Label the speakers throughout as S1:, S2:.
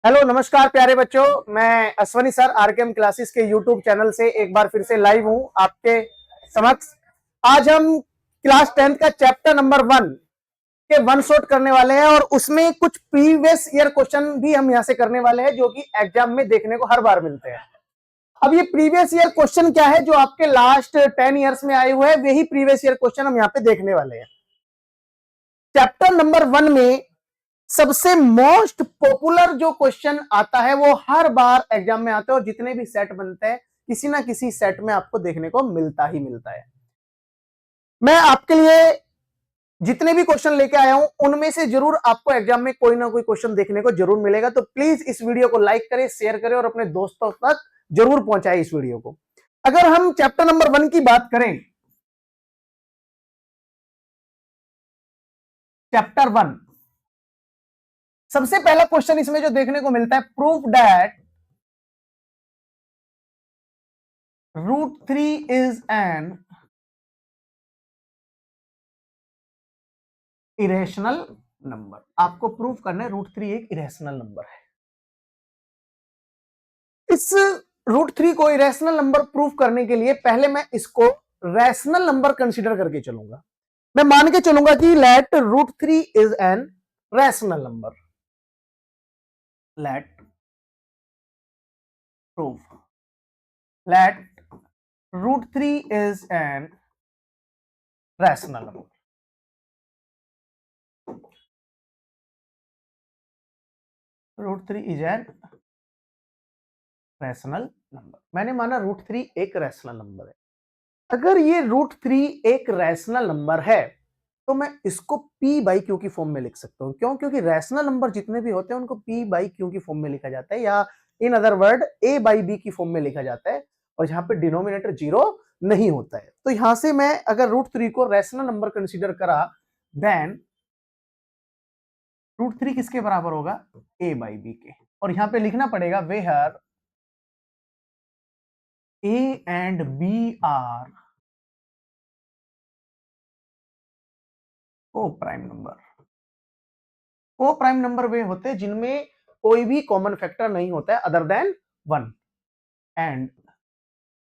S1: Hello नमस्कार प्यारे बच्चों। मैं अश्वनी सर आरकेएम क्लासेस के यूट्यूब चैनल से एक बार फिर से लाइव हूं आपके समक्ष। आज हम क्लास 10th का चैप्टर नंबर 1 के वन शॉट करने वाले हैं और उसमें कुछ प्रीवियस ईयर क्वेश्चन भी हम यहां से करने वाले हैं जो कि एग्जाम में देखने को हर बार मिलते हैं। अब ये प्रीवियस ईयर क्वेश्चन क्या है, जो आपके लास्ट 10 ईयर्स में आए हुए हैं वही प्रीवियस ईयर क्वेश्चन हम यहाँ पे देखने वाले हैं। चैप्टर नंबर 1 में सबसे मोस्ट पॉपुलर जो क्वेश्चन आता है वो हर बार एग्जाम में आता है और जितने भी सेट बनते हैं किसी ना किसी सेट में आपको देखने को मिलता ही मिलता है। मैं आपके लिए जितने भी क्वेश्चन लेके आया हूं उनमें से जरूर आपको एग्जाम में कोई ना कोई क्वेश्चन देखने को जरूर मिलेगा, तो प्लीज इस वीडियो को लाइक करें, शेयर करें और अपने दोस्तों तक जरूर पहुंचाएं इस वीडियो को। अगर हम चैप्टर नंबर 1 की बात करें, चैप्टर 1 सबसे पहला क्वेश्चन इसमें जो देखने को मिलता है, proof that √3 is an irrational number. आपको प्रूफ करना है √3 एक इरेशनल नंबर है। इस √3 को इरेशनल नंबर प्रूफ करने के लिए पहले मैं इसको रैशनल नंबर कंसीडर करके चलूंगा। मैं मान के चलूंगा कि let √3 is an rational number. Let proof let √3 is an rational number. √3 is an rational number. मैंने माना √3 एक रैशनल नंबर है। अगर ये √3 एक रैशनल नंबर है तो मैं इसको p बाई क्यू की फॉर्म में लिख सकता हूं। क्यों? क्योंकि रैशनल नंबर जितने भी होते हैं उनको p बाई क्यू की फॉर्म में लिखा जाता है, या in other word a by b की फॉर्म में लिखा जाता है, और जहां पे डिनोमिनेटर जीरो नहीं होता है। तो यहां से मैं अगर √3 को रैशनल नंबर कंसीडर करा, देन √3 किसके बराबर होगा? a बाई b के। और यहां पे लिखना पड़ेगा where a and b are coprime number. Coprime number वे होते हैं जिनमें कोई भी कॉमन फैक्टर नहीं होता है other than 1 and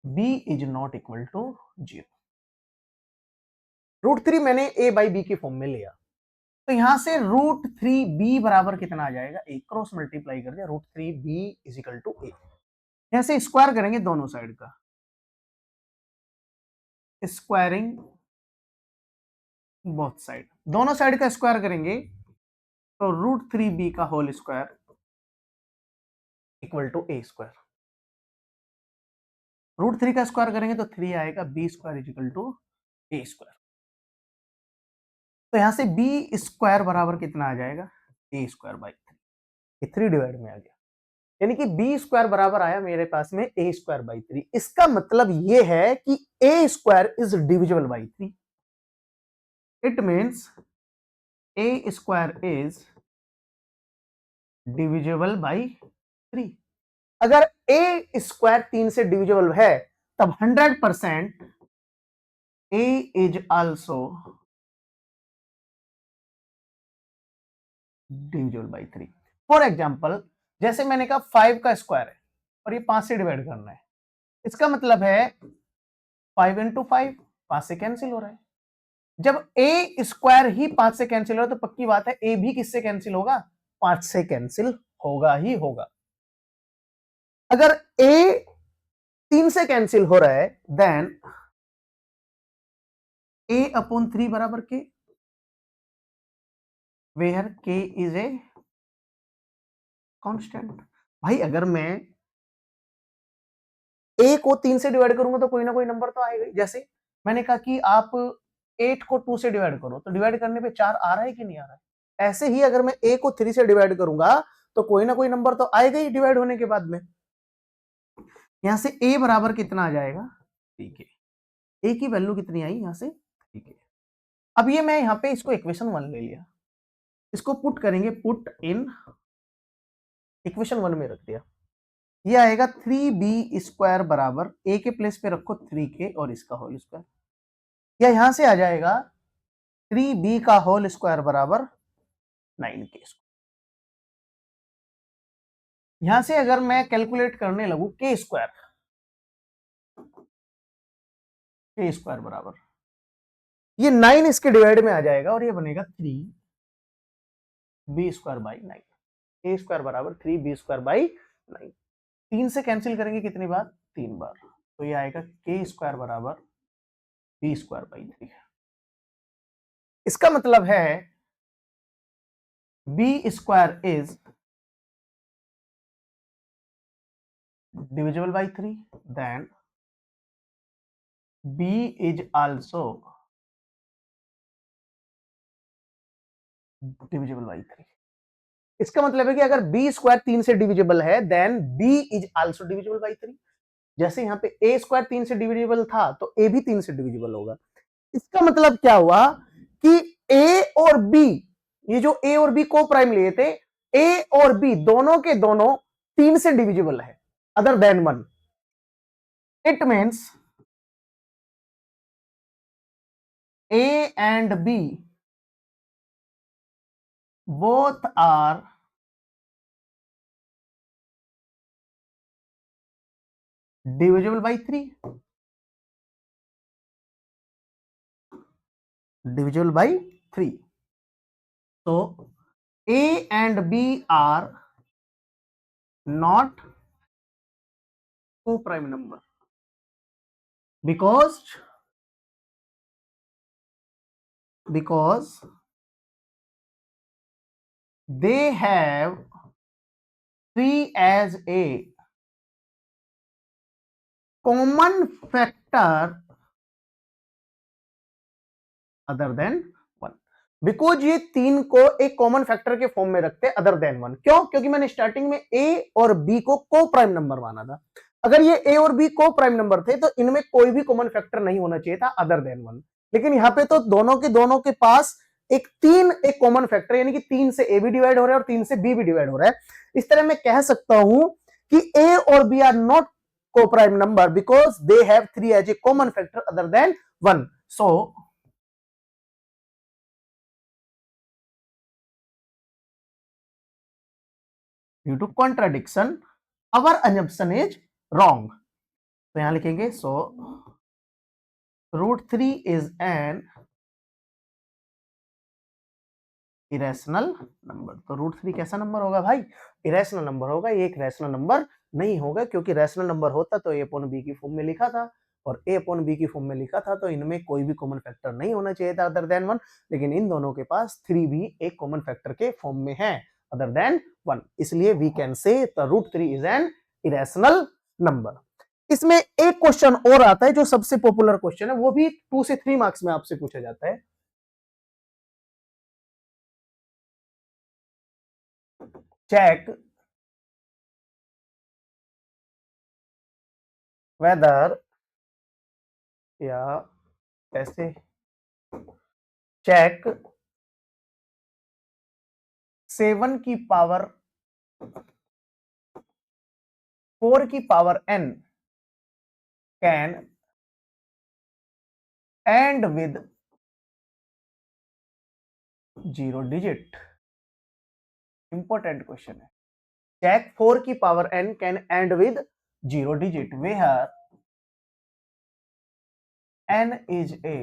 S1: b is not equal to 0। √3 मैंने a बाई b की फॉर्म में लिया, तो यहां से √3 b बराबर कितना आ जाएगा? a। क्रॉस मल्टीप्लाई कर दिया, √3 b is equal to a। यहां से स्क्वायर करेंगे दोनों साइड का, स्क्वायरिंग बोथ साइड, दोनों साइड का स्क्वायर करेंगे तो √3b का whole square equal to a square. √3 का स्क्वायर करेंगे तो 3 आएगा, b square is equal to a square. तो यहां से b स्क्वायर बराबर कितना आ जाएगा? a square by 3। ये 3 डिवाइड में आ गया, यानी कि b स्क्वायर बराबर आया मेरे पास में a स्क्वायर बाई 3। इसका मतलब ये है कि a square is divisible by 3। It means a square is divisible by 3। अगर a स्क्वायर 3 से डिविजिबल है तब 100% a is also divisible by 3। For example, जैसे मैंने कहा 5 का स्क्वायर है और ये 5 से डिवाइड करना है, इसका मतलब है 5 इंटू 5, 5 से कैंसिल हो रहा है। जब a स्क्वायर ही 5 से कैंसिल हो रहा है तो पक्की बात है a भी किससे कैंसिल होगा? 5 से कैंसिल होगा ही होगा। अगर a 3 से कैंसिल हो रहा है देन a अपॉन 3 बराबर के, where k is a constant. भाई अगर मैं a को 3 से डिवाइड करूंगा तो कोई ना कोई नंबर तो आएगा। जैसे मैंने कहा कि आप 8 को 2 से डिवाइड करो, तो डिवाइड करने पे 4 आ रहा है कि नहीं आ रहा है? ऐसे ही अगर मैं a को 3 से डिवाइड करूंगा तो कोई ना कोई नंबर तो आएगा ही डिवाइड होने के बाद में। यहां से a बराबर कितना आ जाएगा? ठीक है, a की वैल्यू कितनी आई यहां से? ठीक है। अब ये मैं यहां पे इसको इक्वेशन 1 ले लिया, इसको पुट करेंगे, पुट इन इक्वेशन 1 में रख दिया। ये आएगा 3b स्क्वायर बराबर a के प्लेस पे रखो 3k और इसका होल स्क्वायर, या यहां से आ जाएगा 3b का होल स्क्वायर बराबर 9k। यहां से अगर मैं कैलकुलेट करने लगू के स्क्वायर बराबर, ये 9 इसके डिवाइड में आ जाएगा और ये बनेगा 3b² बाई 9। ए स्क्वायर बराबर 3b² बाई 9। 3 से कैंसिल करेंगे कितनी बार? 3 बार। तो ये आएगा के स्क्वायर बराबर b²/3। इसका मतलब है b² is divisible by 3, then b is also divisible by 3। इसका मतलब है कि अगर b² 3 से डिविजिबल है then b is also divisible by 3। जैसे यहाँ पे a² 3 से डिविजिबल था तो a भी 3 से डिविजिबल होगा। इसका मतलब क्या हुआ कि a और b, ये जो a और b को प्राइम लिए थे, a और b दोनों के दोनों 3 से डिविजिबल है other than 1। It means a and b both are divisible by 3, divisible by 3। so a and b are not co-prime number because they have 3 as a common factor other than 1। Because ये 3 को एक common factor के form में रखते other than 1। क्यों? क्योंकि मैंने starting में a और b को को प्राइम नंबर माना था। अगर ये a और b को प्राइम नंबर थे तो इनमें कोई भी कॉमन फैक्टर नहीं होना चाहिए था अदर देन 1। लेकिन यहाँ पे तो दोनों के पास एक कॉमन फैक्टर, यानी कि 3 से a भी डिवाइड हो रहा है और 3 से b भी डिवाइड हो रहा है। इस तरह मैं कह सकता हूं कि a और b are not coprime number because they have 3 as a common factor other than 1। So due to contradiction our assumption is wrong. तो यहां लिखेंगे so √3 is an irrational number. तो √3 कैसा नंबर होगा भाई? इरेशनल नंबर होगा। ये एक रैशनल नंबर नहीं होगा, क्योंकि रैशनल नंबर होता तो a अपॉन b की फॉर्म में लिखा था, और a अपॉन b की फॉर्म में लिखा था तो इनमें कोई भी कॉमन फैक्टर नहीं होना चाहिए था अदर देन 1। लेकिन इन दोनों के पास 3 भी एक कॉमन फैक्टर के फॉर्म में है अदर देन 1। इसलिए we can say √3 is an irrational number. इसमें एक क्वेश्चन और आता है जो सबसे पॉपुलर क्वेश्चन है, वो भी 2 से 3 मार्क्स में आपसे पूछा जाता है। चेक वेदर, या ऐसे चेक 7 की पावर 4 की power n can end with 0 digit. Important question है। चेक 4 की power n can end with 0 digit where n is a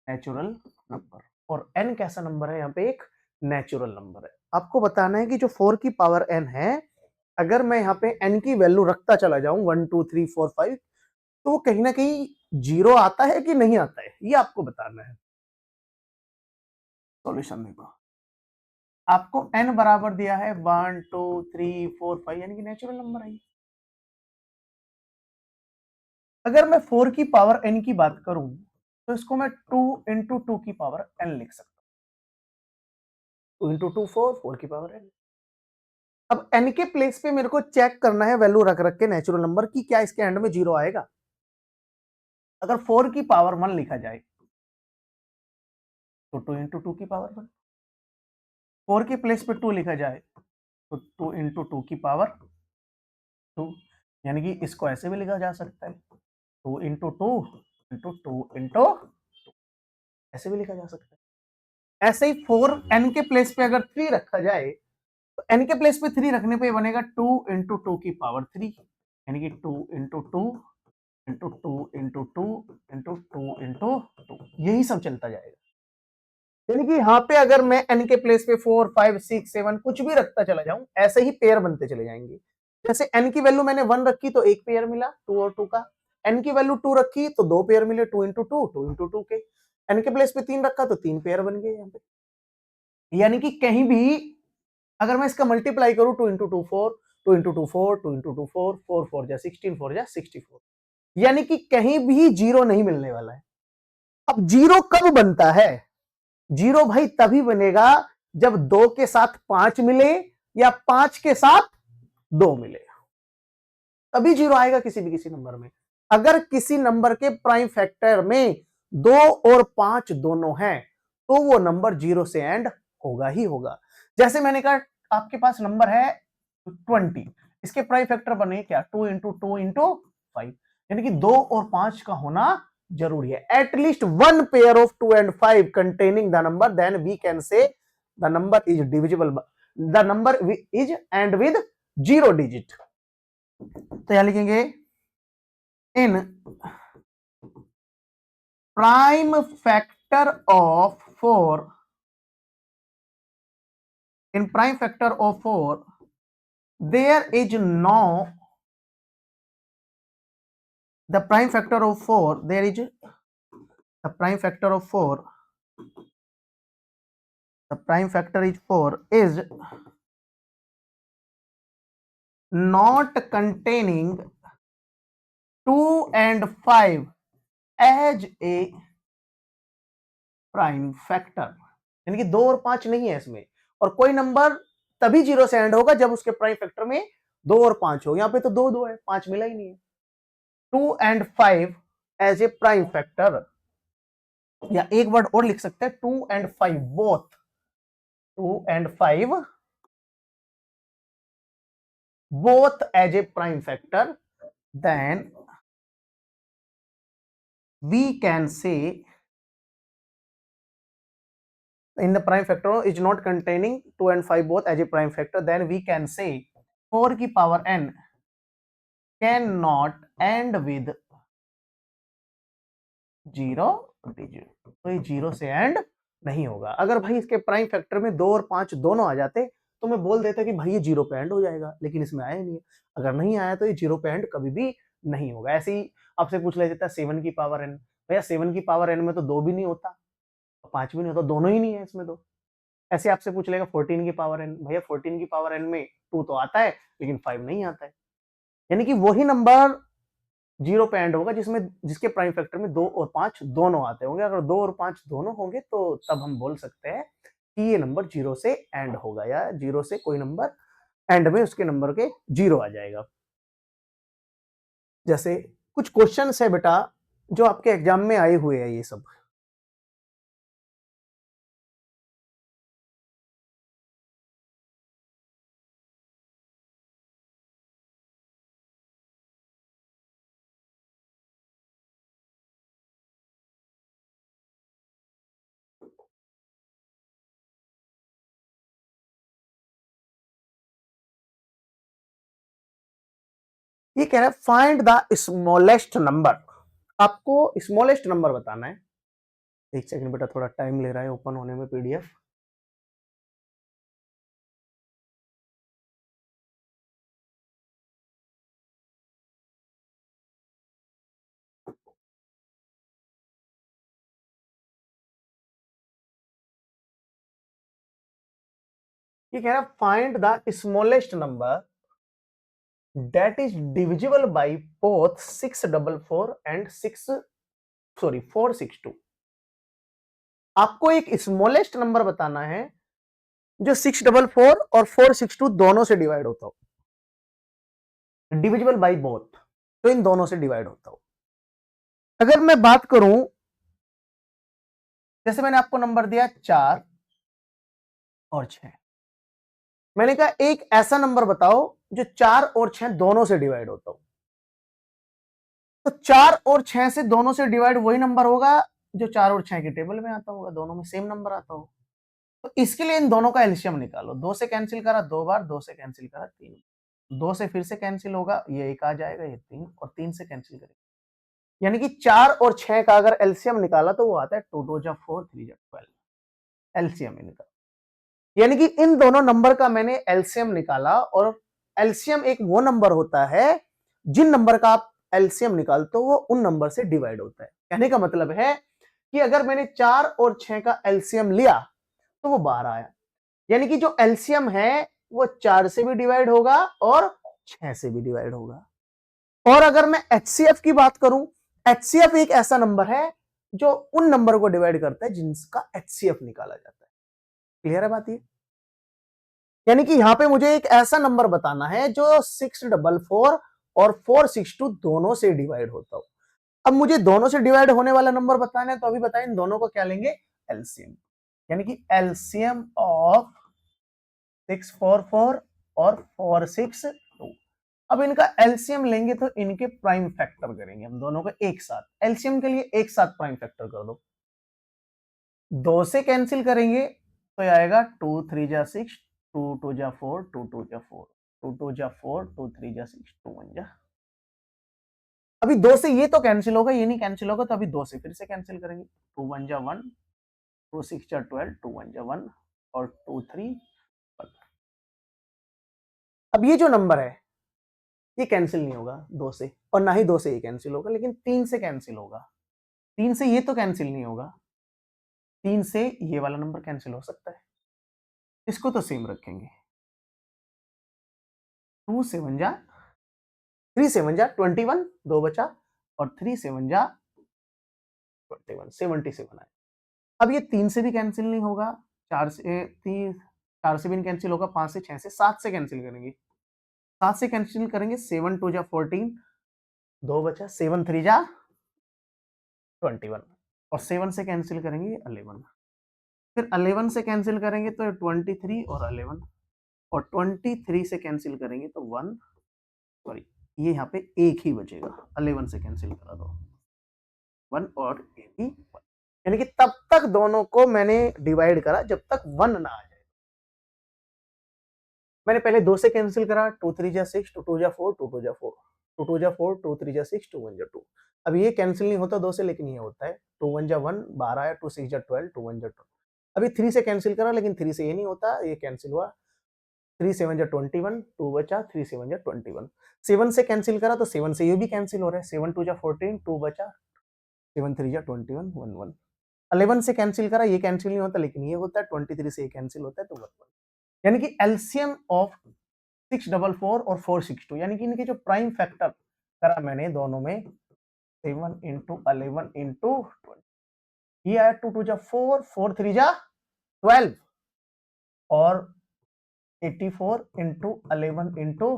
S1: natural number. और n कैसा नंबर है? यहाँ पे एक नेचुरल नंबर है। आपको बताना है कि जो 4 की पावर n है, अगर मैं यहाँ पे n की वैल्यू रखता चला जाऊं 1 2 3 4 5, तो वो कहीं ना कहीं 0 आता है कि नहीं आता है, ये आपको बताना है। सॉल्यूशन देखो, आपको n बराबर दिया है 1 2 3 4 5, यानी कि नेचुरल नंबर है। अगर मैं 4 की पावर n की बात करूं तो इसको मैं 2 इंटू 2 की पावर n लिख सकता हूं। 2 इंटू 2 4, 4 की पावर n। अब n के प्लेस पे मेरे को चेक करना है वैल्यू रख रख के नेचुरल नंबर की, क्या इसके एंड में 0 आएगा। अगर 4 की पावर 1 लिखा जाए तो 2 इंटू 2 की पावर 1। 4 के प्लेस पे 2 लिखा जाए तो 2 इंटू 2 की पावर 2, यानी कि इसको ऐसे भी लिखा जा सकता है 2 इंटू 2 इंटू 2 इंटू, ऐसे भी लिखा जा सकता है। ऐसे ही 4n के प्लेस पे अगर 3 रखा जाए तो n के प्लेस पे 3 रखने पे बनेगा 2 इंटू 2 की पावर 3, यानी कि 2 into 2 into 2 into 2 into 2 into 2, यही सब चलता जाएगा। यानी कि यहाँ पे अगर मैं n के प्लेस पे 4 5 6 7 कुछ भी रखता चला जाऊं, ऐसे ही पेयर बनते चले जाएंगे। जैसे n की वैल्यू मैंने 1 रखी तो एक पेयर मिला 2 और 2 का, n की वैल्यू 2 रखी तो दो पेयर मिले 2 इंटू 2 2 इंटू 2 के, n के प्लेस पे 3 रखा तो 3 पेयर बन गए यहाँ पे। यानी कि कहीं भी अगर मैं इसका मल्टीप्लाई करूं 2 इंटू 2 4, 2 इंटू 2 4, 2 इंटू 2 4, 4 4 जा 16, 4 जा 64, यानी कि कहीं भी जीरो नहीं मिलने वाला है। अब जीरो कब बनता है? जीरो भाई तभी बनेगा जब 2 के साथ 5 मिले या 5 के साथ 2 मिले, तभी जीरो आएगा किसी नंबर में। अगर किसी नंबर के प्राइम फैक्टर में 2 और 5 दोनों हैं तो वो नंबर जीरो से एंड होगा ही होगा। जैसे मैंने कहा आपके पास नंबर है 20, इसके प्राइम फैक्टर बने क्या 2 इंटू 2 इंटू 5, यानी कि 2 और 5 का होना जरूरी है। At least one pair of 2 and 5 containing the number, then we can say the number is divisible, the number is and with 0 digit। तो यहां लिखेंगे इन prime factor of 4, in prime factor of 4 there is no, the prime factor of 4 there is, the prime factor of 4, the prime factor is 4 is not containing 2 and 5 as a prime factor, यानी कि 2 और 5 नहीं है इसमें, और कोई number तभी zero से एंड होगा जब उसके प्राइम फैक्टर में 2 और 5 हो। यहां पे तो 2 2 है, 5 मिला ही नहीं है। 2 and 5 as a prime factor, या एक वर्ड और लिख सकते हैं 2 and 5 both, 2 and 5 both as a prime factor, then we can say in the prime factor is not containing 2 and 5 both as a prime factor, then we can say 4 की power n can not and with 0 digit, तो ये 0 से and नहीं होगा। अगर भाई इसके prime factor में 2 और 5 दोनों आ जाते तो मैं बोल देता कि भाई ये 0 पे एंड हो जाएगा, लेकिन इसमें आया नहीं है। अगर नहीं आया तो ये 0 पे एंड कभी भी नहीं होगा। ऐसे ही आपसे पूछ लिया जाता 7 की पावर n, भैया 7 की पावर n में तो 2 भी नहीं होता, 5 भी नहीं होता, दोनों ही नहीं है इसमें तो। ऐसे आपसे पूछ लेगा 14 की पावर n, भैया 14 की पावर n में 2 तो आता है लेकिन 5 नहीं आता है, यानी कि वही नंबर 0 पे एंड होगा जिसमें जिसके प्राइम फैक्टर में 2 और 5 दोनों आते होंगे। अगर 2 और 5 दोनों होंगे तो तब हम बोल सकते हैं कि ये नंबर 0 से एंड होगा, या 0 से कोई नंबर एंड में उसके नंबर के 0 आ जाएगा। जैसे कुछ क्वेश्चन है बेटा जो आपके एग्जाम में आए हुए हैं, ये सब ये कह रहा है फाइंड द स्मॉलेस्ट नंबर, आपको स्मॉलेस्ट नंबर बताना है। एक सेकंड बेटा, थोड़ा टाइम ले रहा है ओपन होने में पीडीएफ। ये कह रहा है find the smallest number that is divisible by both 644 and 462। आपको एक स्मॉलेस्ट नंबर बताना है जो 644 और 462 दोनों से डिवाइड होता हो, डिविजिबल बाय बोथ, तो इन दोनों से डिवाइड होता हो। अगर मैं बात करूं, जैसे मैंने आपको नंबर दिया 4 और 6, मैंने कहा एक ऐसा नंबर बताओ जो 4 और 6 दोनों से डिवाइड होता हो। तो 4 और 6 से दोनों से डिवाइड वही नंबर होगा जो 4 और 6 के टेबल में आता होगा, दोनों में सेम नंबर आता हो। तो इसके लिए इन दोनों का एलसीएम निकालो। 2 से कैंसिल करा 2 बार, 2 से कैंसिल करा 3, 2 से फिर से कैंसिल होगा, ये 1 आ जाएगा, ये 3 और 3 से कैंसिल करेंगे, यानी कि 4 और 6 का अगर एलसीएम निकाला तो वो आता है 2 2 जा 4 3 जा 12 एलसीएम निकाला। यानी कि इन दोनों नंबर का मैंने एलसीएम निकाला, और एलसीएम एक वो नंबर होता है जिन नंबर का आप एलसीएम निकालते हो वो उन नंबर से डिवाइड होता है। कहने का मतलब है कि अगर मैंने 4 और 6 का एलसीएम लिया तो वो 12 आया, यानी कि जो एलसीएम है वो 4 से भी डिवाइड होगा और 6 से भी डिवाइड होगा। और अगर मैं एचसीएफ की बात करूं, एचसीएफ एक ऐसा नंबर है जो उन नंबर को डिवाइड करता है जिनका एचसीएफ निकाला जाता है। क्लियर है बात ये? यानी कि यहां पे मुझे एक ऐसा नंबर बताना है जो 644 और 462 दोनों से डिवाइड होता हो। अब मुझे दोनों से डिवाइड होने वाला नंबर बताना है, तो अभी बताएं इन दोनों को क्या लेंगे, एलसीएम। यानी कि एलसीएम ऑफ 644 और 462। अब इनका एलसीएम लेंगे तो इनके प्राइम फैक्टर करेंगे हम दोनों को एक साथ। एलसीएम के लिए एक साथ प्राइम फैक्टर कर दो, 2 से कैंसिल करेंगे तो ये आएगा 2 3 जा 6, 2 2 जा 4, 2 2 जा 4, 2 2 जा 4, 2 3 जा 6, 2 1 जा। अभी 2 से ये तो कैंसिल होगा, ये नहीं कैंसिल होगा, तो अभी 2 से फिर से कैंसिल करेंगे, 2 1 जा 1, 2 6 जा 12, 2 1 जा 1 और 2 3 1। अब ये जो नंबर है ये कैंसिल नहीं होगा 2 से, और ना ही 2 से ये कैंसिल होगा, लेकिन 3 से कैंसिल होगा। 3 से ये तो कैंसिल नहीं होगा, 3 से ये वाला नंबर कैंसिल हो सकता है, इसको तो सेम रखेंगे। 2 7 जा 3 7 जा 21, 2 बचा, और 3 7 जा 21, 77 आए। अब ये 3 से भी कैंसिल नहीं होगा, 4 से 3, 4 से भी नहीं कैंसिल होगा, 5 से 6 से 7 से कैंसिल करेंगे, 7 से कैंसिल करेंगे, 7 2 जा 14, 2 बचा, 7 3 जा 21 और 7 से कैंसिल करेंगे 11, फिर 11 से कैंसिल करेंगे तो 23 और 11, और 23 से कैंसिल करेंगे तो 1, सॉरी ये यहाँ पे एक ही बचेगा, 11 से कैंसिल करा दो 1 और ये भी 1, यानी कि तब तक दोनों को मैंने डिवाइड करा जब तक 1 ना आ जाए। मैंने पहले 2 से कैंसिल करा, 2 3 जा 6, 2 2 जा 4, 2 2 जा 4, 2 2 जा 4, 2 3 जा 6, 2 1 जा 2। अब ये कैंसिल नहीं होता 2 से, लेकिन ये होता है, 2 1 जा 1 12 आया, 2 6 जा 12, 2 1 जा 2। अभी 3 से कैंसिल करा, लेकिन 3 से ये नहीं होता, ये कैंसिल हुआ, 3 7 जा 21, 2 बचा, 3 7 जा 21। 7 से कैंसिल करा तो 7 से ये भी कैंसिल हो रहा है, 7 2 जा 14, 2 बचा, 7 3 जा 21, 1 1। 11 से कैंसिल करा, ये कैंसिल नहीं होता, लेकिन ये होता है, 23 से ये कैंसिल होता है तो 1 1। यानी कि एलसीएम ऑफ 644 और 462, यानी कि इनके जो प्राइम फैक्टर करा मैंने दोनों में, 7 इंटू 11 इंटू 20, ये आया 2 2 जा 4, 4 3 जा 12 और 84 इंटू 11 इंटू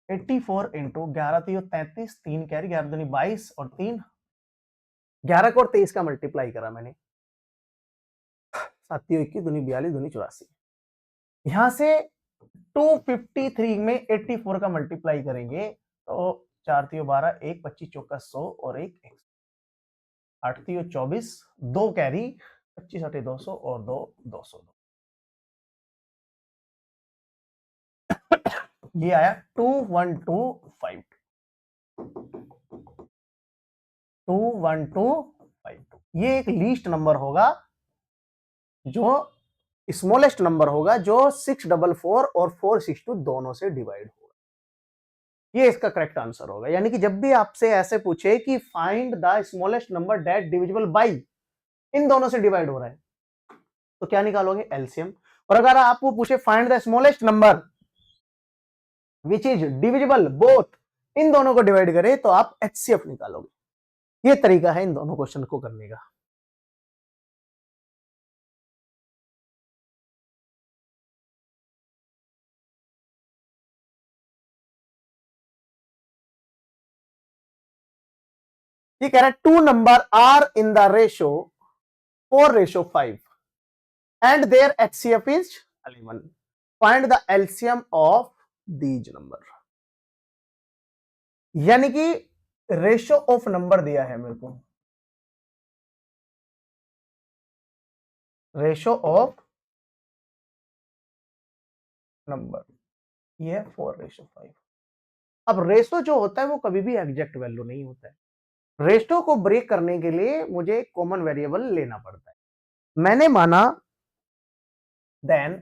S1: 84 इंटू 11 तो 33, 3 कैरी, 11 दूनी 22 और 3 11 को और 23 का मल्टीप्लाई करा मैंने, 7 21 दूनी 42 दूनी 84। यहां से 253 में 84 का मल्टीप्लाई करेंगे तो 4 3 12, 1 25 चौका 100 और 1 8 3 24, 2 कैरी, 25 8 200 और 2 200। ये आया 21252, 21252। ये एक लीस्ट नंबर होगा, जो स्मॉलेस्ट नंबर होगा, जो 644 और 462 दोनों से डिवाइड होगा। ये इसका करेक्ट आंसर होगा। यानी कि जब भी आपसे ऐसे पूछे कि find the smallest number that divisible by, इन दोनों से डिवाइड हो रहा है, तो क्या निकालोगे, एलसीएम। और अगर आपको पूछे find the smallest number which is divisible both, इन दोनों को डिवाइड करे, तो आप एचसीएफ निकालोगे। ये तरीका है इन दोनों क्वेश्चन को करने का। ये कह रहा है 2 number are in the ratio 4:5 and their HCF is 11. Find the LCM of these number। यानी कि रेशो ऑफ नंबर दिया है मेरे को, रेशो ऑफ नंबर, ये है 4:5। अब रेशो जो होता है वो कभी भी एग्जैक्ट वैल्यू नहीं होता है। रेशो को ब्रेक करने के लिए मुझे कॉमन वेरिएबल लेना पड़ता है। मैंने माना देन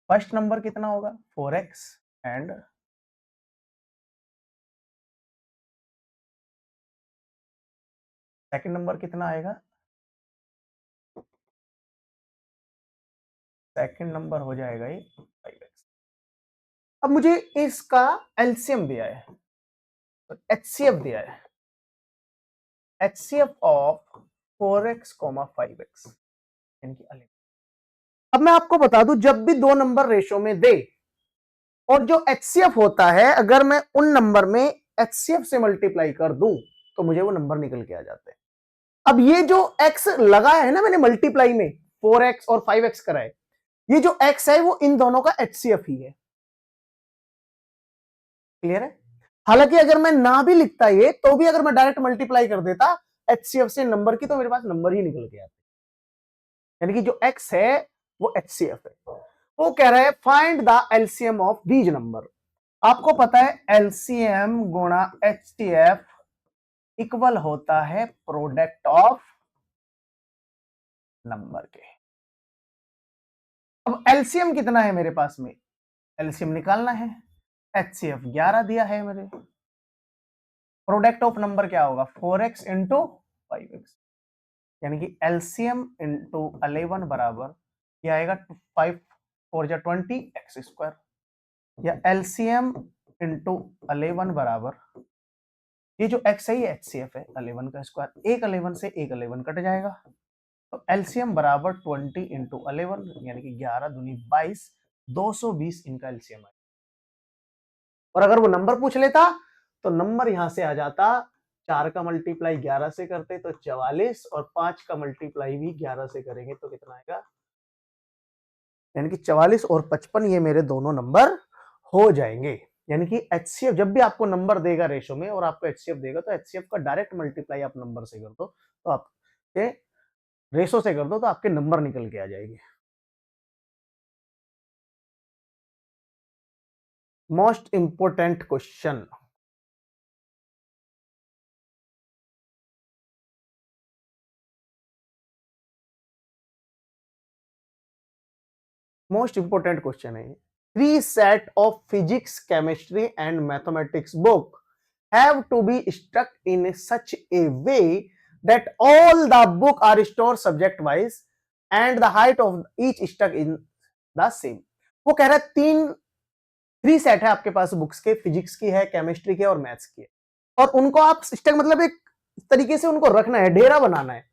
S1: फर्स्ट नंबर कितना होगा 4x एंड सेकंड नंबर कितना आएगा, सेकंड नंबर हो जाएगा ये 5x। अब मुझे इसका एलसीएम दिया है, तो एचसीएफ दिया है, एचसीएफ ऑफ 4x 5x यानी कि 11। अब मैं आपको बता दूं, जब भी दो नंबर रेशो में दे और जो एचसीएफ होता है, अगर मैं उन नंबर में एचसीएफ से मल्टीप्लाई कर दूं तो मुझे वो नंबर निकल के आ जाते हैं। अब ये जो x लगाया है ना मैंने मल्टीप्लाई में, 4x और 5x करा है, ये जो x है वो इन दोनों का एचसीएफ ही है। क्लियर है? हालांकि अगर मैं ना भी लिखता ये, तो भी अगर मैं डायरेक्ट मल्टीप्लाई कर देता एचसीएफ से नंबर की, तो मेरे पास नंबर ही निकल के आता। यानी कि जो x है वो एचसीएफ है। वो कह रहा है find the LCM of these number. आपको पता है एलसीएम गुणा एचसीएफ इक्वल होता है प्रोडक्ट ऑफ नंबर के। अब एलसीएम कितना है मेरे पास में, एलसीएम निकालना है। एचसीएफ 11 दिया है मेरे, प्रोडक्ट ऑफ नंबर क्या होगा 4x इंटू 5x, यानी कि एलसीएम इंटू 11 बराबर क्या आएगा 5 4 जा 20 एक्स स्क्वायर, या एलसीएम इंटू 11 बराबर ये जो x है ये एचसीएफ है 11 का स्क्वायर, एक 11 से एक 11 कट जाएगा, तो एलसीएम बराबर 20 इंटू 11 यानी कि 11 दूनी 22, 220 इनका एलसीएम है। और अगर वो नंबर पूछ लेता तो नंबर यहां से आ जाता, 4 का मल्टीप्लाई 11 से करते तो 44, और 5 का मल्टीप्लाई भी 11 से करेंगे तो कितना आएगा, यानी कि 44 और 55 ये मेरे दोनों नंबर हो जाएंगे। यानी कि एचसीएफ जब भी आपको नंबर देगा रेशो में और आपको एचसीएफ देगा, तो एचसीएफ का डायरेक्ट मल्टीप्लाई आप नंबर से कर दो, तो आपके रेशो से कर दो तो आपके नंबर निकल के आ जाएगी। Most important question, most important question है। 3 set of physics, chemistry and mathematics book have to be stuck in such a way that all the book are stored subject wise and the height of each stuck in the same। वो कह रहा है 3 set है आपके पास books के, physics की है, chemistry की है और मैथ्स की है, और उनको आप स्टक मतलब एक तरीके से उनको रखना है, ढेरा बनाना है।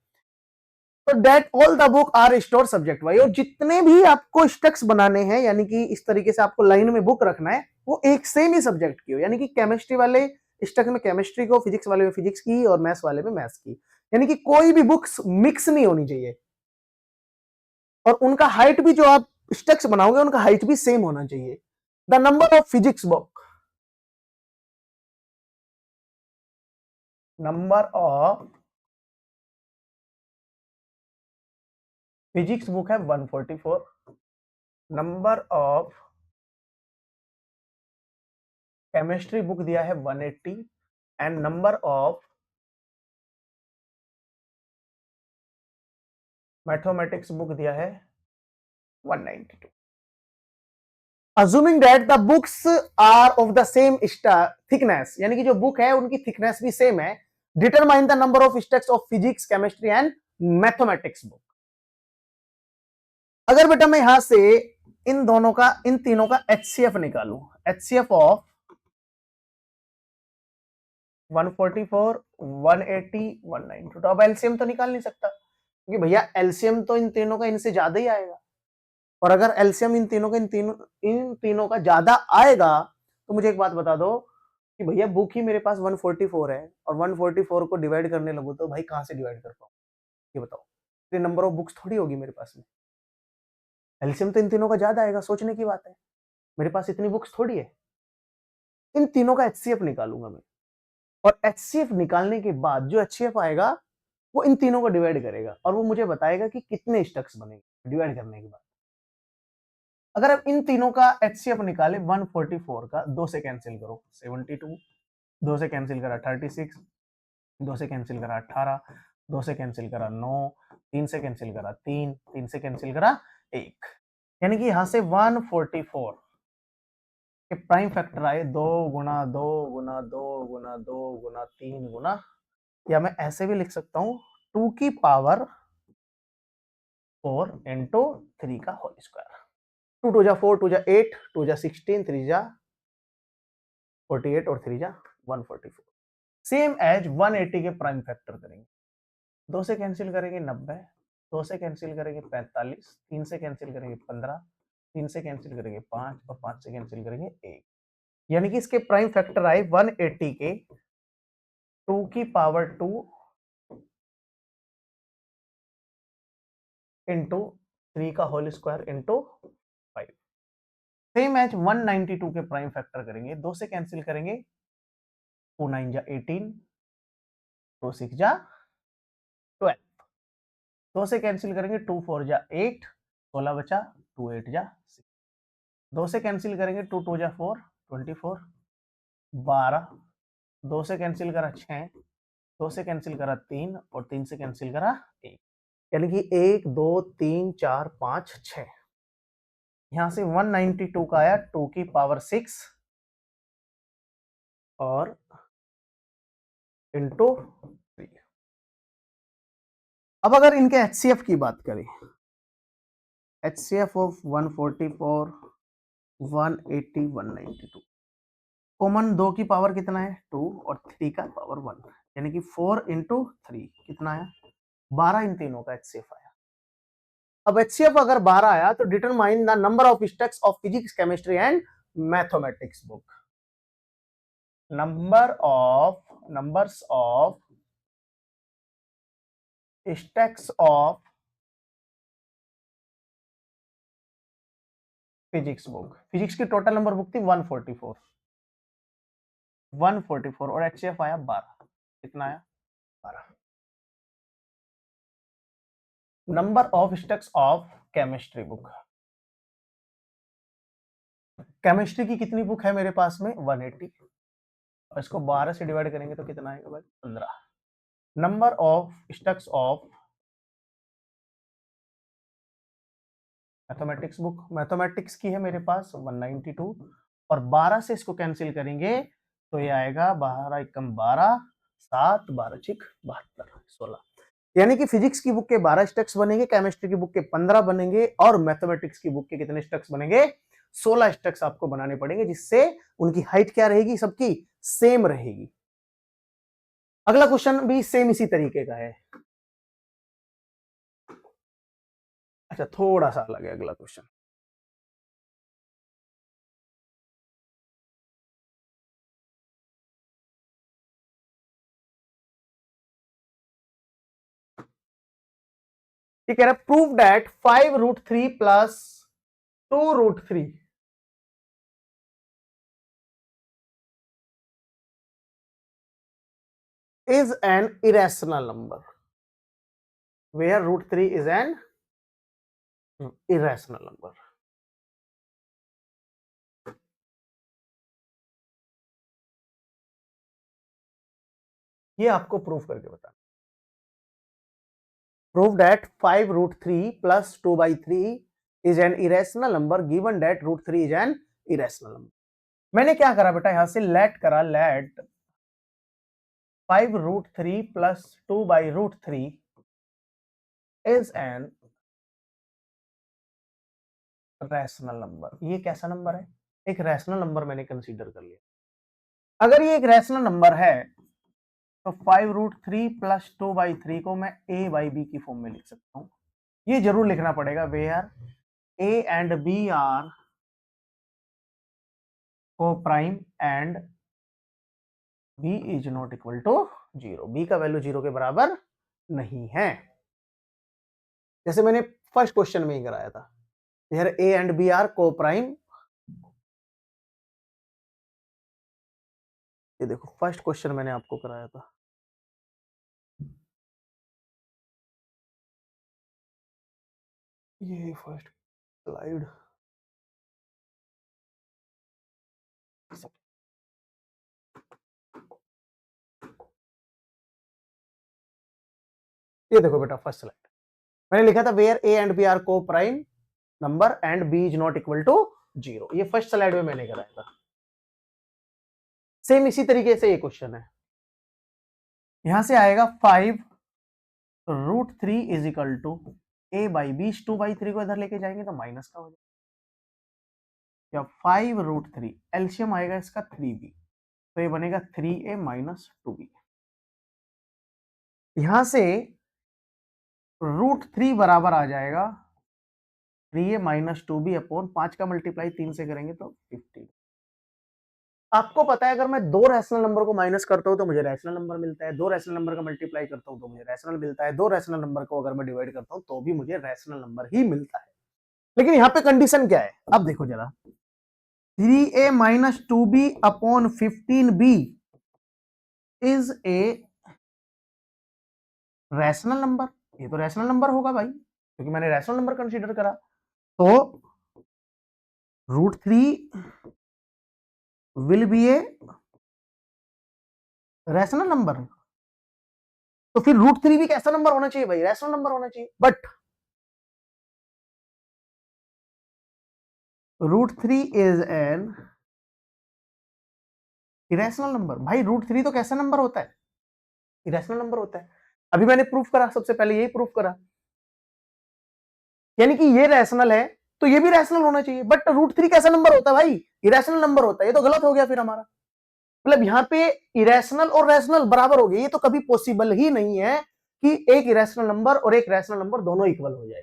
S1: तो that all the book are store subject wise, और जितने भी आपको स्टक्स बनाने हैं, यानी कि इस तरीके से आपको लाइन में बुक रखना है, वो एक सेम ही सब्जेक्ट की हो, यानी कि केमिस्ट्री वाले स्टक में केमिस्ट्री को, फिजिक्स वाले में फिजिक्स की और मैथ्स वाले में मैथ्स की, यानी कि कोई भी बुक्स मिक्स नहीं होनी चाहिए। और उनका हाइट भी, जो आप स्टक्स बनाओगे उनका हाइट भी सेम होना चाहिए। The number of physics book, number of physics book है 144, नंबर ऑफ केमिस्ट्री बुक दिया है 180 and number of mathematics book दिया है 192। Assuming that the books are of the same thickness, यानी कि जो बुक है उनकी थिकनेस भी सेम है, determine the number of stacks of physics, chemistry and mathematics book. अगर बेटा मैं यहां से इन दोनों का, इन तीनों का एचसीएफ निकालू, एचसीएफ ऑफ 144, 180, 192, तो अब एलसीएम तो निकाल नहीं सकता, क्योंकि भैया एलसीएम तो इन तीनों का इनसे ज्यादा ही आएगा, और अगर एलसीएम इन तीनों का ज्यादा आएगा, तो मुझे एक बात बता दो कि भैया बुक ही मेरे पास 144 है, और 144 को डिवाइड करने लगो तो भाई कहां से डिवाइड कर पाऊं, ये बताओ, ये नंबर ऑफ बुक्स थोड़ी होगी मेरे पास में। एलसीएम तो इन तीनों का ज्यादा आएगा, सोचने की बात है, मेरे पास इतनी बुक्स थोड़ी है। इन तीनों का एचसीएफ निकालूंगा मैं, और HCF निकालने के बाद जो HCF आएगा वो इन तीनों को डिवाइड करेगा और वो मुझे बताएगा कि कितने स्टक्स बनेंगे डिवाइड करने के बाद। अगर आप इन तीनों का HCF निकाले 144 का 2 से कैंसिल करो 72, 2 से कैंसिल करा 36, 2 से कैंसिल करा 18, 2 से कैंसिल करा 9, 3 से कैंसिल करा 3, 3 से कैंसिल करा 1, यानी कि यहां से 144 के प्राइम फैक्टर आए 2 गुना 2 गुना 2 गुना 2 गुना 3 गुना, या मैं ऐसे भी लिख सकता हूं 2 की पावर 4 इंटू 3 का होल स्क्वायर। 2 2 जा 4, 2 जा 8, 2 जा 16, 3 जा 48 और 3 जा 144। सेम एज 180 के प्राइम फैक्टर करेंगे, 2 से कैंसिल करेंगे 90, 2 से कैंसिल करेंगे 45, 3 से कैंसिल करेंगे 15, 3 से कैंसिल करेंगे 5 और 5 से कैंसिल करेंगे 1, यानी कि इसके प्राइम फैक्टर आए 180 के 2 की पावर 2 इंटू 3 का whole square into 5। Same as 192 के प्राइम फैक्टर करेंगे, 2 से कैंसिल करेंगे 2 9 जा 18, 2 6 जा 12, 2 से कैंसिल करेंगे 2 4 जा 8, 16 बचा, 2 8 जा 6, 2 से कैंसिल करेंगे 2 2 जा 4, 24, 12, 2 से कैंसिल करा 6, 2 से कैंसिल करा 3 और 3 से कैंसिल करा 1, यानी कि 1 2 3 4 5 6। यहां से 192 का आया 2 की पावर 6 और इंटू 3। अब अगर इनके HCF की बात करें, HCF ऑफ 144, 180, 192, कॉमन 2 की पावर कितना है 2 और 3 का पावर 1, यानी कि 4 इंटू 3 कितना आया 12, इन तीनों का HCF आया। अब HCF अगर 12 आया तो determine the number of stacks of physics, chemistry and mathematics book. Numbers of stacks of physics book, physics की टोटल नंबर बुक थी 144, 144 और HCF आया 12, कितना आया 12। Number of stacks of chemistry book, chemistry की कितनी बुक है मेरे पास में 180, और इसको 12 से डिवाइड करेंगे तो कितना आएगा भाई 15। Number of stacks of mathematics book, mathematics की है मेरे पास 192, और 12 से इसको कैंसिल करेंगे तो ये आएगा 12 एकम 12, 7 12 छिक 72, 16, यानी कि फिजिक्स की बुक के 12 स्टक्स बनेंगे, केमिस्ट्री की बुक के 15 बनेंगे, और मैथमेटिक्स की बुक के कितने स्टक्स बनेंगे 16 स्टक्स आपको बनाने पड़ेंगे, जिससे उनकी हाइट क्या रहेगी, सबकी सेम रहेगी। अगला क्वेश्चन भी सेम इसी तरीके का है, अच्छा थोड़ा सा अलग है अगला क्वेश्चन। ये कह रहा है prove that 5√3 plus 2√3 is an irrational number where √3 is an irrational number। ये आपको प्रूफ करके बता, prove that 5√3 plus 2/3 is an irrational number given that √3 is an irrational number। मैंने क्या करा बेटा, यहां से लेट करा, let 5√3 plus 2/√3 is an rational number. ये कैसा नंबर है, एक रैशनल नंबर मैंने कंसीडर कर लिया। अगर ये एक रैशनल नंबर है तो 5√3 प्लस 2/3 को मैं a/b की फॉर्म में लिख सकता हूं। ये जरूर लिखना पड़ेगा, where a and b are coprime and b is not equal to 0, b का वैल्यू 0 के बराबर नहीं है, जैसे मैंने फर्स्ट क्वेश्चन में ही कराया था, where a and b are coprime ये देखो फर्स्ट क्वेश्चन मैंने आपको कराया था, ये फर्स्ट स्लाइड। ये देखो बेटा फर्स्ट स्लाइड मैंने लिखा था where A and B are coprime number and B is not equal to 0। ये फर्स्ट स्लाइड में मैंने कराया था। सेम इसी तरीके से ये क्वेश्चन है, यहां से आएगा 5√3 is equal to a by B. 2/3 को इधर लेके जाएंगे तो माइनस का हो जाएगा, या 5√3 एलसीएम आएगा इसका 3b, तो ये बनेगा 3a माइनस 2b। यहां से √3 बराबर आ जाएगा 3a माइनस 2b अपॉन 5 का मल्टीप्लाई 3 से करेंगे तो 15। आपको पता है अगर मैं दो रैशनल नंबर को माइनस करता हूं तो मुझे रैशनल नंबर मिलता है, दो रैशनल नंबर का मल्टीप्लाई करता हूं तो मुझे रैशनल मिलता है, दो रैशनल नंबर को अगर मैं डिवाइड करता हूं तो भी मुझे रैशनल नंबर ही मिलता है। लेकिन यहाँ पे कंडीशन क्या है, अब देखो जरा, 3a minus 2b upon 15b is a rational number. ये तो रैशनल नंबर होगा भाई, क्योंकि मैंने रैशनल नंबर कंसीडर करा। तो √3 will be a rational number, तो फिर √3 भी कैसा नंबर होना चाहिए भाई, रैशनल नंबर होना चाहिए। But √3 is an irrational number. भाई √3 तो कैसा नंबर होता है, इरेशनल नंबर होता है। अभी मैंने प्रूफ करा, सबसे पहले यही प्रूफ करा, यानी कि ये रैशनल है तो ये भी रैशनल होना चाहिए। बट √3 कैसा नंबर होता है भाई, इरेशनल नंबर होता है। ये तो गलत हो गया फिर हमारा, मतलब यहाँ पे इरेशनल और रैशनल बराबर हो गए। ये तो कभी पॉसिबल ही नहीं है कि एक इरेशनल नंबर और एक रैशनल नंबर दोनों इक्वल हो जाए।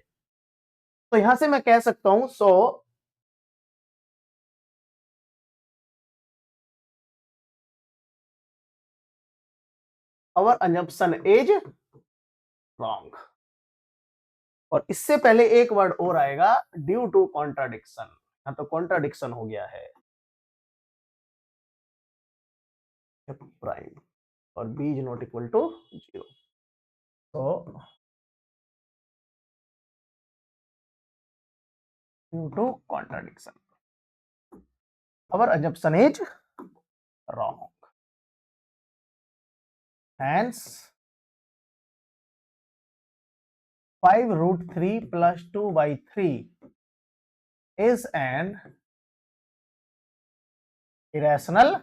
S1: तो यहां से मैं कह सकता हूं so our assumption is wrong. और इससे पहले एक वर्ड और आएगा, ड्यू टू कॉन्ट्राडिक्शन। यहां तो कॉन्ट्राडिक्शन हो गया है प्राइम और B is not equal to 0। तो due to contradiction our assumption is wrong, hence 5√3 plus 2/3 is an irrational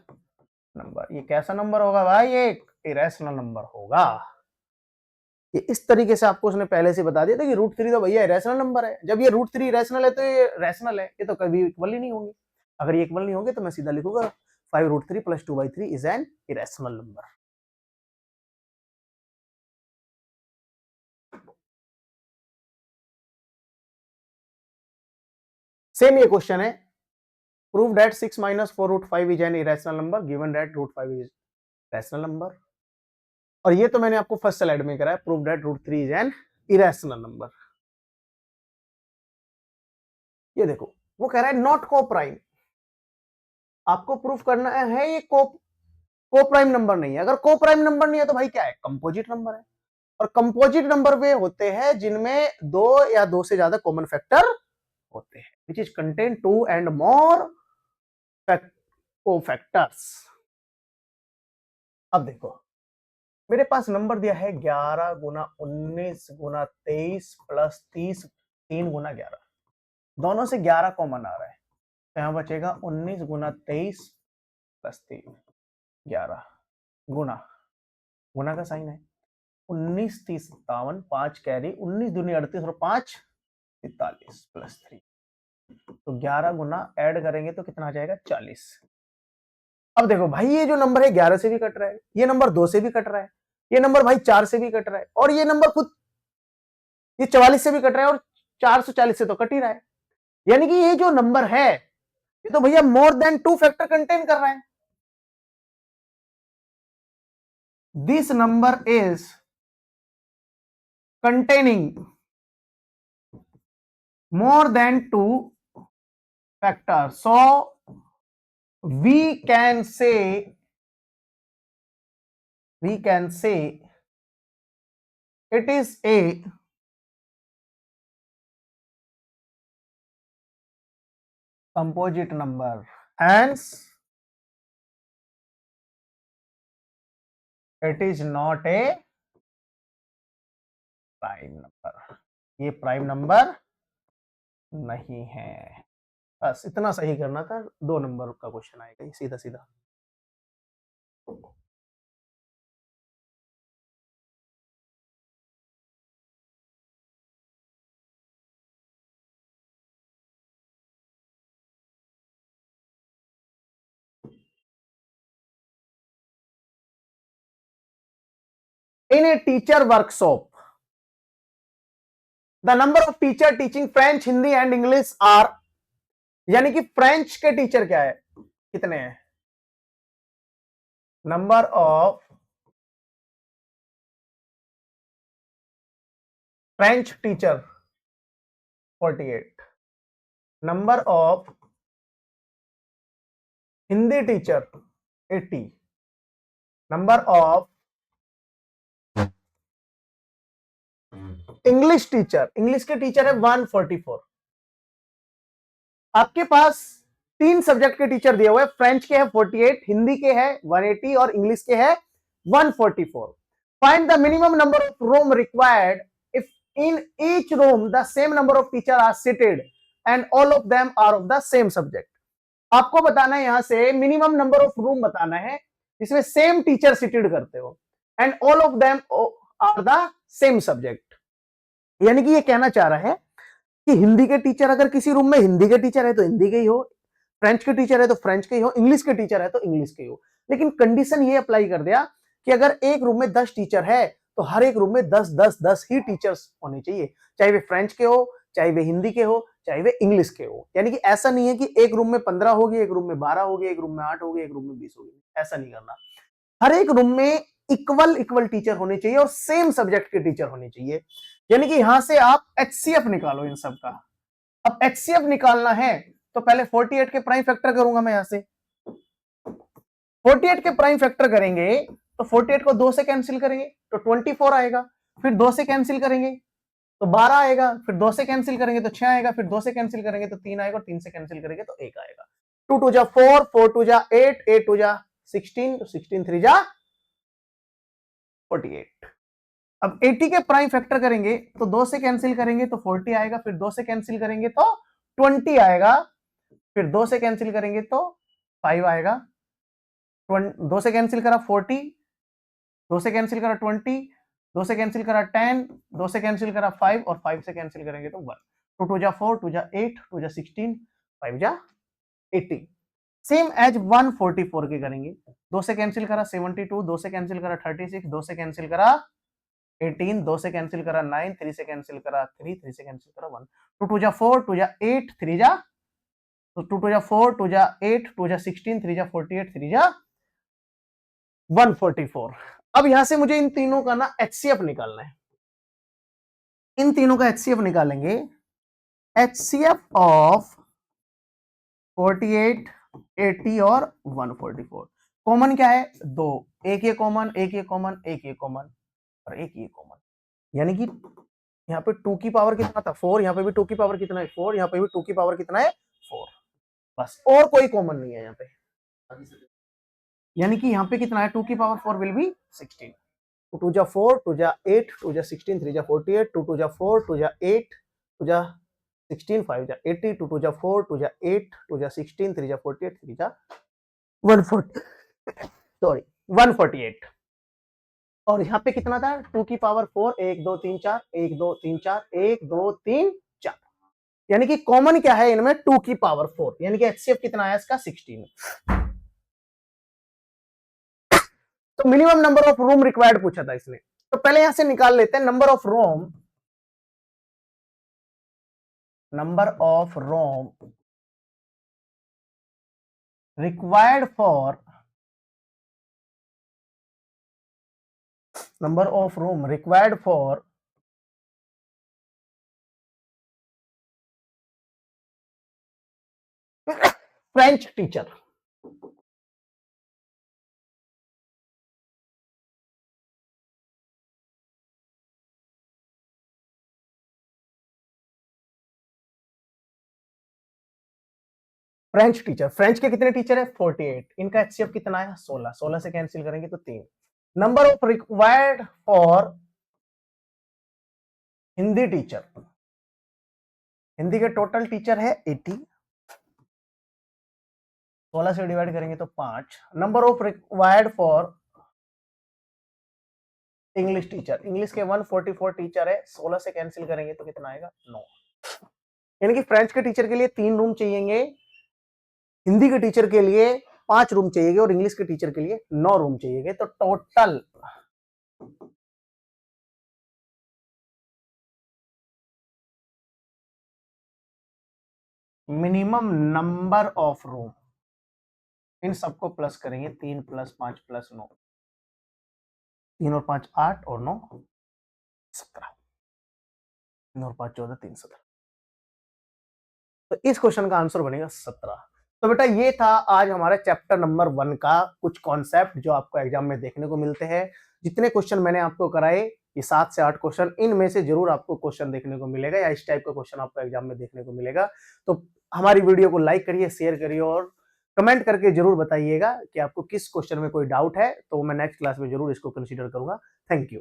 S1: number. ये कैसा नंबर होगा भाई, एक इरेशनल नंबर होगा। ये इस तरीके से आपको उसने पहले से बता दिया था कि √3 तो भैया इरेशनल नंबर है। जब ये √3 इरेशनल है तो ये रैशनल है, ये तो कभी इक्वल ही नहीं होंगे। अगर ये इक्वल नहीं होंगे तो मैं सीधा लिखूंगा 5√3 plus 2/3 is an irrational number. Same ये क्वेश्चन है, prove that 6 minus 4√5 is an irrational number given that √5 is rational number. और ये तो मैंने आपको फर्स्ट स्लाइड में कराया, prove that √3 is an irrational number. ये देखो वो कह रहा है नॉट को प्राइम, आपको प्रूफ करना है ये को प्राइम नंबर नहीं है। अगर को प्राइम नंबर नहीं है तो भाई क्या है, कंपोजिट नंबर है। और कंपोजिट नंबर वे होते हैं जिनमें दो या दो से ज्यादा कॉमन फैक्टर होते हैं, which is contain 2 and more cofactors. अब देखो मेरे पास नंबर दिया है 11 गुना 19 गुना 23 प्लस 30 3 गुना 11, दोनों से 11 कॉमन आ रहा है, तो यहां बचेगा 19 गुना 23 प्लस 3 11 गुना, गुना का साइन है, 19 30 57 5 कैरी 19 दूनी 38 और 5 43 प्लस 3, तो 11 गुना ऐड करेंगे तो कितना आ जाएगा 40। अब देखो भाई ये जो नंबर है 11 से भी कट रहा है, ये नंबर 2 से भी कट रहा है, ये नंबर भाई 4 से भी कट रहा है, और ये नंबर खुद ये 44 से भी कट रहा है, और 440 से तो कट ही रहा है। यानी कि ये जो नंबर है ये तो भैया मोर देन 2 फैक्टर कंटेन कर रहा है। This number is containing more than 2 factors, so we can say we can say it is a composite number, hence it is not a prime number, ये prime number नहीं है। बस इतना सही करना था, 2 नंबर का क्वेश्चन आएगा सीधा सीधा। In a teacher workshop the number of teacher teaching French, Hindi and English are, यानी कि फ्रेंच के टीचर क्या है, कितने हैं? Number of French teacher 48, number of Hindi teacher 80, number of English teacher, English के टीचर है 144। आपके पास 3 सब्जेक्ट के टीचर दिए हुए, फ्रेंच के है 48, हिंदी के है 180 और इंग्लिश के है 144। Find the minimum number of room required if in each room the same number of teacher are seated and all of them are of the same subject. आपको बताना है यहां से मिनिमम नंबर ऑफ रूम बताना है जिसमें same teacher seated करते हो and all of them are the same subject. यानी कि ये कहना चाह रहा है कि हिंदी के टीचर अगर किसी रूम में हिंदी के टीचर है तो हिंदी के ही हो, फ्रेंच के टीचर है तो फ्रेंच के ही हो, इंग्लिश के टीचर है तो इंग्लिश के ही हो। लेकिन कंडीशन ये अप्लाई कर दिया कि अगर एक रूम में 10 टीचर है तो हर एक रूम में 10 ही टीचर्स होने चाहिए, चाहे वे फ्रेंच के हो, चाहे वे हिंदी के हो, चाहे वे इंग्लिश के हो। यानी कि ऐसा नहीं है कि एक रूम में 15 होगी, एक रूम में 12 होगी, एक रूम में 8 होगी, एक रूम में 20 होगी, ऐसा नहीं करना। हर एक रूम में इक्वल टीचर होने चाहिए और सेम सब्जेक्ट के टीचर होने चाहिए। यानी कि यहां से आप एचसीएफ निकालो इन सब का। अब एचसीएफ निकालना है तो पहले 48 के प्राइम फैक्टर करूंगा मैं, यहां से 48 के प्राइम फैक्टर करेंगे तो 48 को 2 से कैंसिल करेंगे तो 24 आएगा, फिर 2 से कैंसिल करेंगे तो 12 आएगा, फिर 2 से कैंसिल करेंगे तो 6 आएगा, फिर 2 से कैंसिल करेंगे तो 3 आएगा, 3 से कैंसिल करेंगे तो 1 आएगा। 2 टू जा 4, 4 टू जा 8, 8 टू जा 16, 16 3 जा 48। अब 80 के प्राइम फैक्टर करेंगे तो 2 से कैंसिल करेंगे तो 40 आएगा, फिर 2 से कैंसिल करेंगे तो 20 आएगा, फिर 2 से कैंसिल करेंगे तो 5 आएगा, 2 से कैंसिल करा 40, 2 से कैंसिल करा 20, 2 से कैंसिल करा 10, 2 से कैंसिल करा 5 और 5 से कैंसिल करेंगे तो 1। 2 टू जा 4, 2 जा 8, 2 जा 16, 5 जा 80। सेम एज 144 के करेंगे, 2 से कैंसिल करा 72, 2 से कैंसिल करा 36, 2 से कैंसिल करा 18, 2 से कैंसिल करा 9, 3 से कैंसिल करा 3, 3 से कैंसिल करा 1। 2 टू जा 4, 2 जा 8, 3 जा, तो 2 टू जा 4, 2 जा 8, 2 जा 16, 3 जा 48, 3 जा 144। अब यहां से मुझे इन तीनों का ना एचसीएफ निकालना है। इन तीनों का एचसीएफ निकालेंगे। एचसीएफ ऑफ 48, 80 और 144। कॉमन क्या है? 2, एक ये कॉमन, एक ये कॉमन, एक ये कॉमन और एक ये कॉमन। यानी कि यहाँ पे 2 की पावर कितना था? 4। यहाँ पे भी 2 की पावर कितना है? 4। यहाँ पे भी 2 की पावर कितना है? 4। बस, और कोई कॉमन नहीं है यहाँ पे। यानी कि यहाँ पे कितना है? 2 की पावर 4 विल बी 16। 2 जा 4, 2 जा 8, 2 जा 16, 3 जा 48, 2 जा 4, 2 जा 8, 2 जा 16, 5 जा 80, 2 जा 4, 2 जा 8, 2 जा 16, 3 जा 48, 3 जा 140, सॉरी 148। और यहाँ पे कितना था? 2 की पावर 4, 1 2 3 4, 1 2 3 4, 1 2 3 4। यानी कि कॉमन क्या है इनमें? 2 की पावर 4। यानी कि एचसीएफ कितना है इसका? 16। तो minimum number of room required पूछा था इसने, तो पहले यहां से निकाल लेते हैं number of room. Number of room required for, number of room required for French teacher. French teacher, French के कितने टीचर है 48, इनका एचसीएफ कितना है 16, 16 से कैंसिल करेंगे तो 3। Number of required for Hindi teacher, Hindi के टोटल टीचर है 80, 16 से डिवाइड करेंगे तो 5। Number of required for English teacher, English के 144 टीचर है, 16 से कैंसिल करेंगे तो कितना आएगा 9। यानी कि फ्रेंच के टीचर के लिए 3 रूम चाहिए, हिंदी के टीचर के लिए 5 रूम चाहिए और इंग्लिश के टीचर के लिए 9 रूम चाहिए। तो total minimum number of room, इन सबको प्लस करेंगे, 3 + 5 + 9, 3 और 5 8 और 9 17, 3 और 5 14, 3 17। तो इस क्वेश्चन का आंसर बनेगा 17। तो बेटा ये था आज हमारे चैप्टर नंबर 1 का कुछ कॉन्सेप्ट जो आपको एग्जाम में देखने को मिलते हैं। जितने क्वेश्चन मैंने आपको कराए, ये 7 से 8 क्वेश्चन, इनमें से जरूर आपको क्वेश्चन देखने को मिलेगा या इस टाइप का क्वेश्चन आपको एग्जाम में देखने को मिलेगा। तो हमारी वीडियो को लाइक करिए, शेयर करिए और कमेंट करके जरूर बताइएगा कि आपको किस क्वेश्चन में कोई डाउट है, तो मैं नेक्स्ट क्लास में जरूर इसको कंसीडर करूंगा। Thank you.